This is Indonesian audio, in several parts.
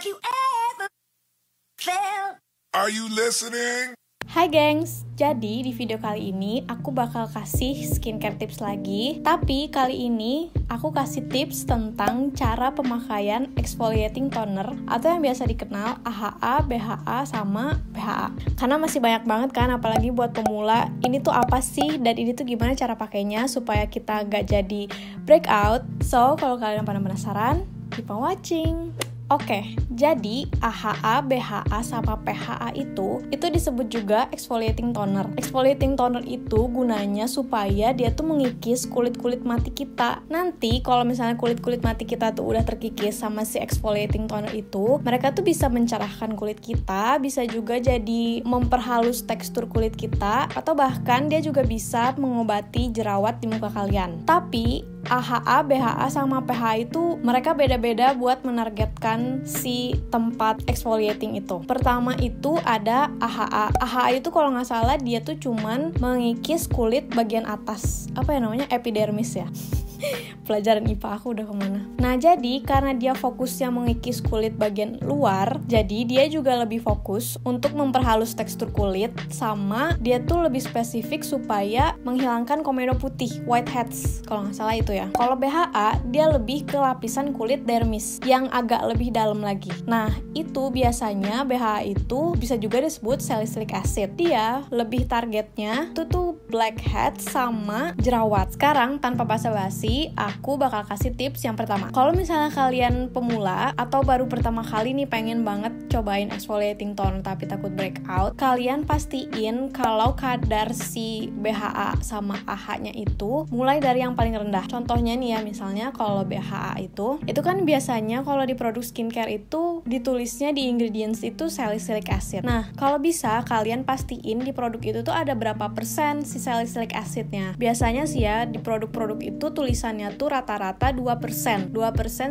Have you ever felt? Are you listening? Hai gengs, jadi di video kali ini aku bakal kasih skincare tips lagi. Tapi kali ini aku kasih tips tentang cara pemakaian exfoliating toner atau yang biasa dikenal AHA, BHA, sama PHA. Karena masih banyak banget kan, apalagi buat pemula, ini tuh apa sih dan ini tuh gimana cara pakainya supaya kita gak jadi breakout. So, kalau kalian pada penasaran, keep on watching. Oke, jadi AHA, BHA, sama PHA itu disebut juga exfoliating toner. Exfoliating toner itu gunanya supaya dia tuh mengikis kulit-kulit mati kita. Nanti kalau misalnya kulit-kulit mati kita tuh udah terkikis sama si exfoliating toner itu, mereka tuh bisa mencerahkan kulit kita, bisa juga jadi memperhalus tekstur kulit kita, atau bahkan dia juga bisa mengobati jerawat di muka kalian. Tapi AHA, BHA, sama PHA itu mereka beda-beda buat menargetkan si tempat exfoliating itu. Pertama itu ada AHA. AHA itu kalau nggak salah dia tuh cuman mengikis kulit bagian atas. Apa ya namanya? Epidermis ya. Pelajaran IPA aku udah kemana. Nah, jadi karena dia fokusnya mengikis kulit bagian luar, jadi dia juga lebih fokus untuk memperhalus tekstur kulit, sama dia tuh lebih spesifik supaya menghilangkan komedo putih, whiteheads, kalau nggak salah itu ya. Kalau BHA, dia lebih ke lapisan kulit dermis yang agak lebih dalam lagi. Nah, itu biasanya BHA itu bisa juga disebut salicylic acid. Dia lebih targetnya tuh blackheads sama jerawat. Sekarang tanpa basa-basi, aku bakal kasih tips yang pertama. Kalau misalnya kalian pemula atau baru pertama kali nih pengen banget cobain exfoliating toner tapi takut breakout, kalian pastiin kalau kadar si BHA sama AHA-nya itu mulai dari yang paling rendah. Contohnya nih ya, misalnya kalau BHA itu kan biasanya kalau di produk skincare itu ditulisnya di ingredients itu salicylic acid. Nah, kalau bisa kalian pastiin di produk itu tuh ada berapa persen si salicylic acidnya. Biasanya sih ya di produk-produk itu tulisannya tuh rata-rata 2%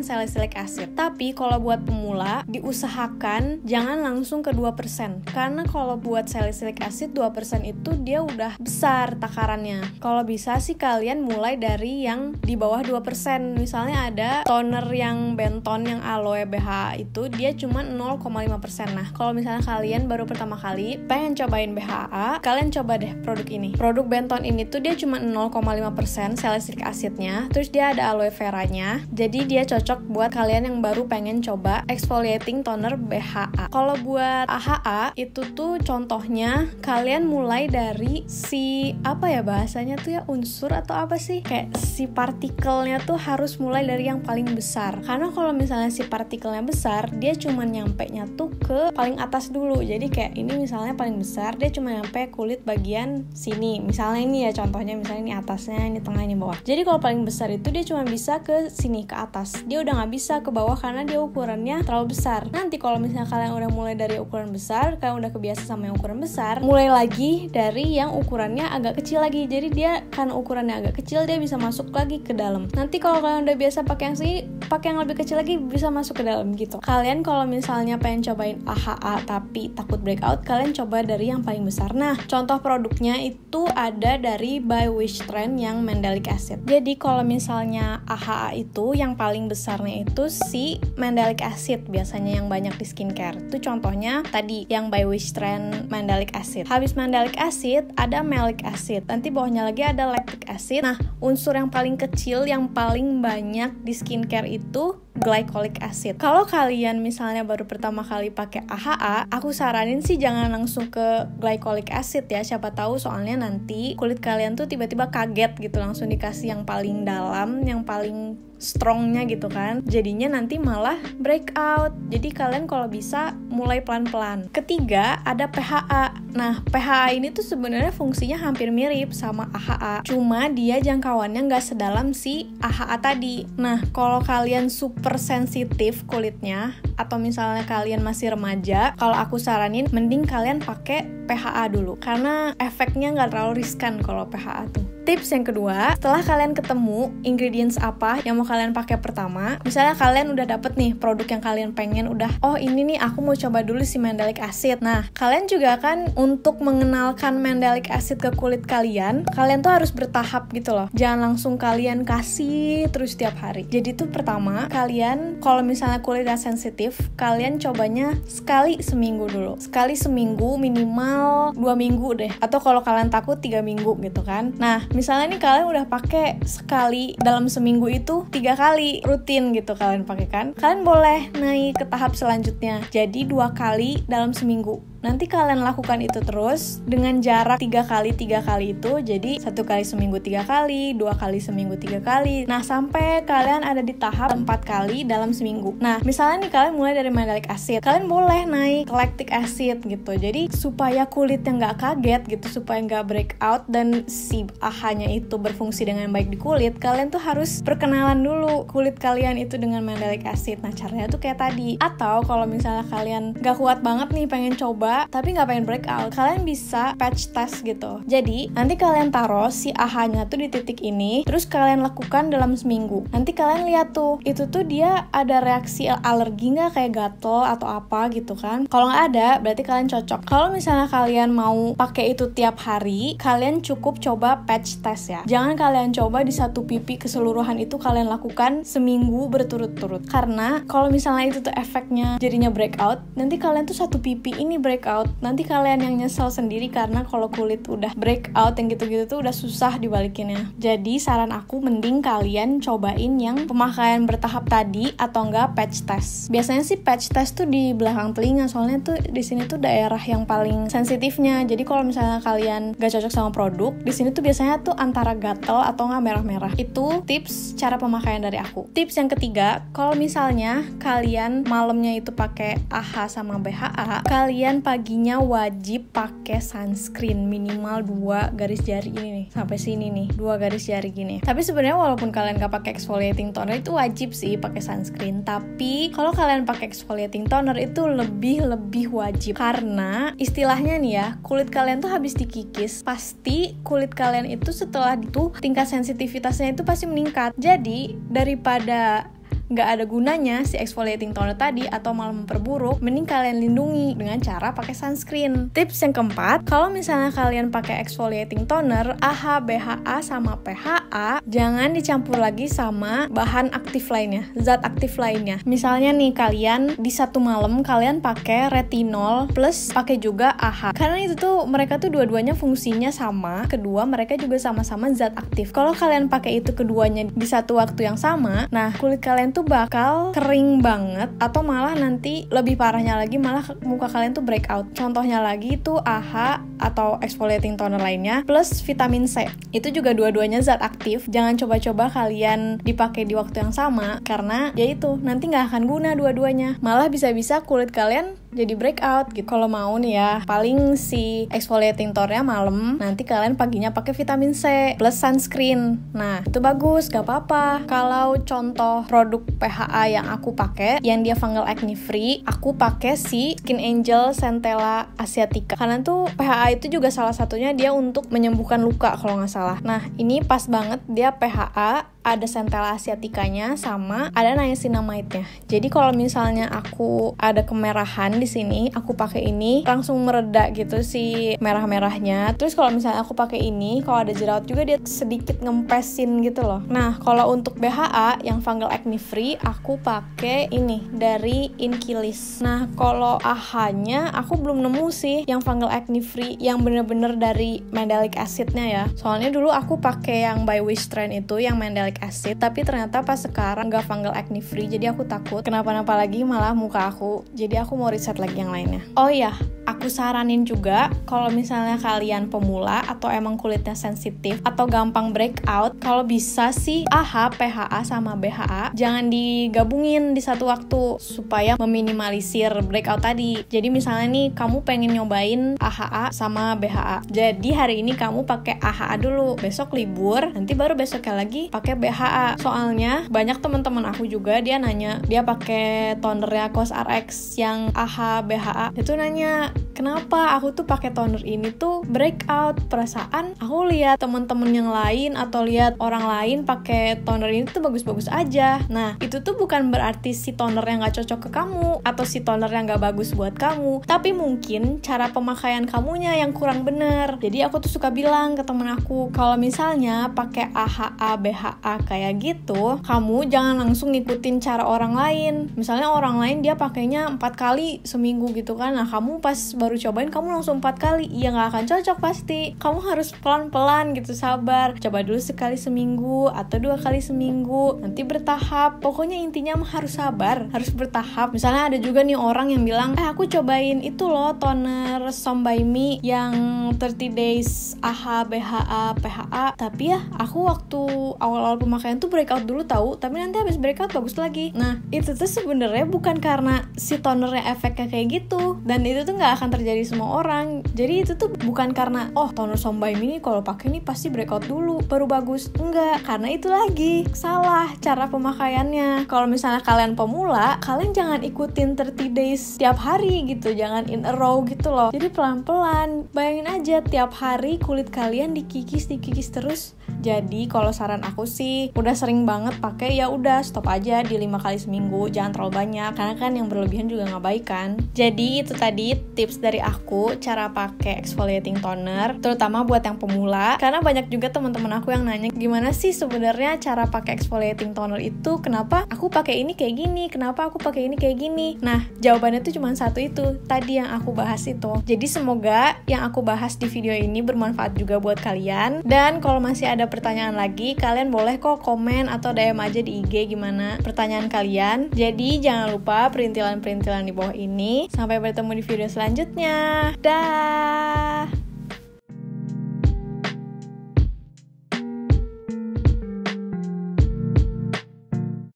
salicylic acid. Tapi kalau buat pemula, diusahakan jangan langsung ke 2%. Karena kalau buat salicylic acid 2% itu dia udah besar takarannya. Kalau bisa sih kalian mulai dari yang di bawah 2%. Misalnya ada toner yang Benton yang aloe BHA itu dia cuma 0,5%. Nah, kalau misalnya kalian baru pertama kali pengen cobain BHA, kalian coba deh produk ini. Produk Benton ini tuh dia cuma 0,5% salicylic acidnya. Terus dia ada aloe veranya, jadi dia cocok buat kalian yang baru pengen coba exfoliating toner BHA. Kalau buat AHA itu tuh contohnya kalian mulai dari si apa ya bahasanya tuh ya, unsur atau apa sih, kayak si partikelnya tuh harus mulai dari yang paling besar. Karena kalau misalnya si partikelnya besar, dia cuma nyampe-nya tuh ke paling atas dulu. Jadi kayak ini misalnya paling besar, dia cuma nyampe kulit bagian sini. Misalnya ini ya contohnya, misalnya ini atasnya, ini tengah, ini bawah. Jadi kalau paling besar itu dia cuma bisa ke sini, ke atas. Dia udah nggak bisa ke bawah karena dia ukurannya terlalu besar. Nanti kalau misalnya kalian udah mulai dari ukuran besar, kalian udah kebiasa sama yang ukuran besar, mulai lagi dari yang ukurannya agak kecil lagi. Jadi dia karena ukurannya agak kecil, dia bisa masuk lagi ke dalam. Nanti kalau kalian udah biasa pakai yang sini, pakai yang lebih kecil lagi, bisa masuk ke dalam gitu. Kalian kalau misalnya pengen cobain AHA tapi takut breakout, kalian coba dari yang paling besar. Nah, contoh produknya itu ada dari By Wishtrend yang mandelic acid. Jadi kalau misalnya AHA itu yang paling besarnya itu si mandelic acid, biasanya yang banyak di skincare. Itu contohnya tadi yang By Wishtrend mandelic acid. Habis mandelic acid ada malic acid. Nanti bawahnya lagi ada lactic acid. Nah, unsur yang paling kecil yang paling banyak di skincare itu glycolic acid. Kalau kalian misalnya baru pertama kali pakai AHA, aku saranin sih jangan langsung ke glycolic acid ya. Siapa tahu soalnya nanti kulit kalian tuh tiba-tiba kaget gitu, langsung dikasih yang paling dalam, yang paling strongnya gitu kan. Jadinya nanti malah breakout. Jadi kalian kalau bisa mulai pelan-pelan. Ketiga ada PHA. Nah, PHA ini tuh sebenarnya fungsinya hampir mirip sama AHA. Cuma dia jangkauannya nggak sedalam si AHA tadi. Nah, kalau kalian super sensitif kulitnya, atau misalnya kalian masih remaja, kalau aku saranin mending kalian pakai PHA dulu. Karena efeknya nggak terlalu riskan kalau PHA tuh. Tips yang kedua, setelah kalian ketemu ingredients apa yang mau kalian pakai pertama, misalnya kalian udah dapet nih produk yang kalian pengen, udah, oh ini nih aku mau coba dulu si mandelic acid. Nah, kalian juga kan untuk mengenalkan mandelic acid ke kulit kalian tuh harus bertahap gitu loh. Jangan langsung kalian kasih terus tiap hari. Jadi tuh pertama, kalian kalau misalnya kulitnya sensitif, kalian cobanya sekali seminggu dulu. Sekali seminggu, minimal 2 minggu deh. Atau kalau kalian takut 3 minggu gitu kan. Nah, misalnya nih kalian udah pakai sekali dalam seminggu itu 3 kali rutin gitu kalian pakai kan. Kalian boleh naik ke tahap selanjutnya. Jadi 2 kali dalam seminggu. Nanti kalian lakukan itu terus dengan jarak 3 kali itu, jadi 1 kali seminggu 3 kali, 2 kali seminggu 3 kali. Nah, sampai kalian ada di tahap 4 kali dalam seminggu. Nah, misalnya nih kalian mulai dari mandelic acid, kalian boleh naik ke lactic acid gitu. Jadi supaya kulitnya nggak kaget gitu, supaya nggak breakout dan si AHA-nya itu berfungsi dengan baik di kulit, kalian tuh harus perkenalan dulu kulit kalian itu dengan mandelic acid. Nah, caranya tuh kayak tadi. Atau kalau misalnya kalian nggak kuat banget nih pengen coba tapi nggak pengen breakout, kalian bisa patch test gitu. Jadi nanti kalian taruh si AHA-nya tuh di titik ini, terus kalian lakukan dalam seminggu. Nanti kalian lihat tuh, itu tuh dia ada reaksi alergi nggak, kayak gatel atau apa gitu kan. Kalau nggak ada, berarti kalian cocok. Kalau misalnya kalian mau pakai itu tiap hari, kalian cukup coba patch test ya. Jangan kalian coba di satu pipi keseluruhan itu kalian lakukan seminggu berturut-turut. Karena kalau misalnya itu tuh efeknya jadinya breakout, nanti kalian tuh satu pipi ini breakout, nanti kalian yang nyesel sendiri karena kalau kulit udah breakout yang gitu-gitu tuh udah susah dibalikinnya. Jadi saran aku mending kalian cobain yang pemakaian bertahap tadi atau enggak patch test. Biasanya sih patch test tuh di belakang telinga, soalnya tuh di sini tuh daerah yang paling sensitifnya. Jadi kalau misalnya kalian gak cocok sama produk, di sini tuh biasanya tuh antara gatel atau enggak merah-merah. Itu tips cara pemakaian dari aku. Tips yang ketiga, kalau misalnya kalian malamnya itu pakai AHA sama BHA, kalian paginya wajib pakai sunscreen minimal 2 garis jari ini nih, sampai sini nih, 2 garis jari gini. Tapi sebenarnya walaupun kalian gak pakai exfoliating toner, itu wajib sih pakai sunscreen. Tapi kalau kalian pakai exfoliating toner itu lebih wajib, karena istilahnya nih ya, kulit kalian tuh habis dikikis, pasti kulit kalian itu setelah itu tingkat sensitivitasnya itu pasti meningkat. Jadi daripada nggak ada gunanya si exfoliating toner tadi atau malah memperburuk, mending kalian lindungi dengan cara pakai sunscreen. Tips yang keempat, kalau misalnya kalian pakai exfoliating toner, AHA, BHA, sama PHA, jangan dicampur lagi sama bahan aktif lainnya, zat aktif lainnya. Misalnya nih kalian di satu malam kalian pakai retinol plus pakai juga AHA, karena itu tuh mereka tuh dua-duanya fungsinya sama, kedua mereka juga sama-sama zat aktif. Kalau kalian pakai itu keduanya di satu waktu yang sama, nah kulit kalian tuh bakal kering banget, atau malah nanti lebih parahnya lagi, malah muka kalian tuh breakout. Contohnya lagi tuh AHA atau exfoliating toner lainnya plus vitamin C. Itu juga dua-duanya zat aktif. Jangan coba-coba kalian dipakai di waktu yang sama, karena ya itu nanti nggak akan guna dua-duanya. Malah bisa-bisa kulit kalian jadi breakout gitu. Kalau mau nih ya, paling si exfoliating tonernya malam, nanti kalian paginya pakai vitamin C plus sunscreen. Nah, itu bagus, gak apa-apa. Kalau contoh produk PHA yang aku pakai, yang dia fungal acne free, aku pakai si Skin Angel Centella Asiatica. Karena tuh PHA itu juga salah satunya dia untuk menyembuhkan luka kalau nggak salah. Nah, ini pas banget, dia PHA, ada Centella Asiaticanya, sama ada niacinamide-nya. Jadi kalau misalnya aku ada kemerahan di sini, aku pakai ini langsung mereda gitu si merah-merahnya. Terus kalau misalnya aku pakai ini, kalau ada jerawat juga dia sedikit ngempesin gitu loh. Nah, kalau untuk BHA yang fungal acne free, aku pakai ini dari Inkilis. Nah, kalau AHA-nya aku belum nemu sih yang fungal acne free yang bener-bener dari mandelic acid-nya ya. Soalnya dulu aku pakai yang by Wishtrend itu yang mandelic acid, tapi ternyata pas sekarang nggak fungal acne free, jadi aku takut kenapa-napa lagi malah muka aku. Jadi aku mau riset lagi yang lainnya. Oh iya, aku saranin juga kalau misalnya kalian pemula atau emang kulitnya sensitif atau gampang breakout, kalau bisa sih AHA, PHA sama BHA jangan digabungin di satu waktu supaya meminimalisir breakout tadi. Jadi misalnya nih kamu pengen nyobain AHA sama BHA, jadi hari ini kamu pakai AHA dulu, besok libur, nanti baru besoknya lagi pakai BHA. Soalnya banyak teman-teman aku juga dia nanya, dia pakai tonernya COSRX yang AHA BHA, itu nanya kenapa aku tuh pakai toner ini tuh breakout. Perasaan aku lihat temen-temen yang lain atau lihat orang lain pakai toner ini tuh bagus-bagus aja. Nah, itu tuh bukan berarti si toner yang gak cocok ke kamu atau si toner yang gak bagus buat kamu, tapi mungkin cara pemakaian kamunya yang kurang bener. Jadi aku tuh suka bilang ke temen aku, kalau misalnya pakai AHA, BHA kayak gitu, kamu jangan langsung ngikutin cara orang lain. Misalnya orang lain dia pakainya 4 kali seminggu gitu kan, nah kamu pas baru cobain kamu langsung 4 kali, ya gak akan cocok pasti. Kamu harus pelan-pelan gitu, sabar, coba dulu sekali seminggu atau 2 kali seminggu, nanti bertahap. Pokoknya intinya harus sabar, harus bertahap. Misalnya ada juga nih orang yang bilang, aku cobain itu loh toner Som by Me yang 30 days AHA, BHA, PHA, tapi ya aku waktu awal-awal pemakaian tuh breakout dulu tahu, tapi nanti habis breakout bagus lagi. Nah, itu tuh sebenarnya bukan karena si tonernya efeknya kayak gitu, dan itu tuh nggak akan terjadi semua orang. Jadi itu tuh bukan karena toner Som by Me ini kalau pakai nih pasti breakout dulu baru bagus. Enggak, karena itu lagi salah cara pemakaiannya. Kalau misalnya kalian pemula, kalian jangan ikutin 30 days tiap hari gitu, jangan in a row gitu loh. Jadi pelan-pelan, bayangin aja tiap hari kulit kalian dikikis terus. Jadi kalau saran aku sih, udah sering banget pakai, ya udah stop aja di 5 kali seminggu, jangan terlalu banyak, karena kan yang berlebihan juga nggak baik kan. Jadi itu tadi tips dari aku cara pakai exfoliating toner, terutama buat yang pemula, karena banyak juga teman-teman aku yang nanya, gimana sih sebenarnya cara pakai exfoliating toner itu, kenapa aku pakai ini kayak gini, kenapa aku pakai ini kayak gini. Nah, jawabannya tuh cuma satu, itu tadi yang aku bahas itu. Jadi semoga yang aku bahas di video ini bermanfaat juga buat kalian. Dan kalau masih ada pertanyaan lagi, kalian boleh kok komen atau DM aja di IG gimana pertanyaan kalian. Jadi jangan lupa perintilan-perintilan di bawah ini. Sampai bertemu di video selanjutnya. Dah.